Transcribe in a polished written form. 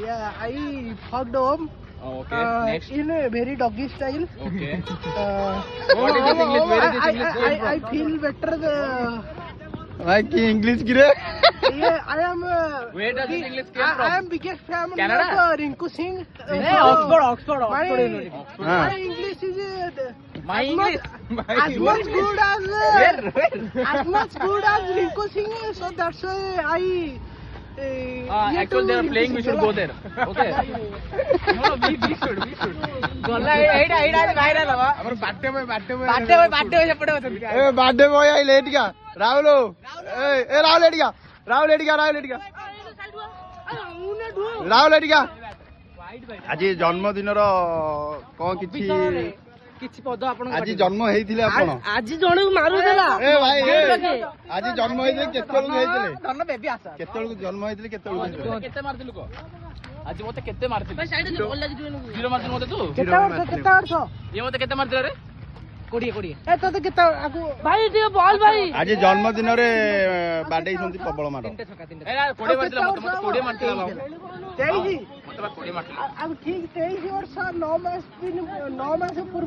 Yeah, I fucked home. Okay. Next. In a very doggy style. Okay. What is this English? Where is this English came from? I feel better. भाई की English गिरे Yeah, I am. Where does this English came from? I am biggest fan Canada? of Rinku Singh. Oxford My University. English is My as English. as much good as as much good as Rinku Singh. So that's why I. Actually, they are playing. We should go there. Okay. No, we should. गला एटा viral हवा हमर birthday में सेपटे होत ए birthday boy I let गया राहुल ए Rahul late गया Rahul late गया आज जन्मदिन कौन किछि କିଛି ପଦ ଆପଣ ଆଜି ଜନ୍ମ ହେଇଥିଲେ ଆପଣ ଆଜି ଜଣକୁ ମାରୁଦେଲା ଏ ଭାଇ ଆଜି ଜନ୍ମ ହେଇଥିଲେ କେତେବେଳକୁ ହେଇଥିଲେ ଧନ ବେବି ଆସ କେତେବେଳକୁ ଜନ୍ମ ହେଇଥିଲେ କେତେବେଳକୁ ହେଇଥିଲେ କେତେ ମାରଥିଲୁ କହ ଆଜି ମତେ କେତେ ମାରଥିଲୁ ଭାଇ ସାଇଡ ରେ ବଲ ଲାଗି ଯିବେନି ଜିରୋ ମାରଥିଲୁ ମତେ ତୁ କେତେ ବର୍ଷ ଇଏ ମତେ କେତେ ମାରଥିଲା ରେ 20 ଏ ତତେ କେତେ ଆକୁ ଭାଇ ଟିକେ ବଲ ଭାଇ ଆଜି ଜନ୍ମଦିନରେ ବାଡେଇଛନ୍ତି ପ୍ରବଳ ମାଡ଼ ଏ 20 ମାରଥିଲା ମତେ 20 ମାରଥିଲା ବାବୁ 23 ମତେ 20 ମାରଥିଲା ଆଉ ଠିକ 23 ବର୍ଷ 9 ମାସ ପୂର୍ବ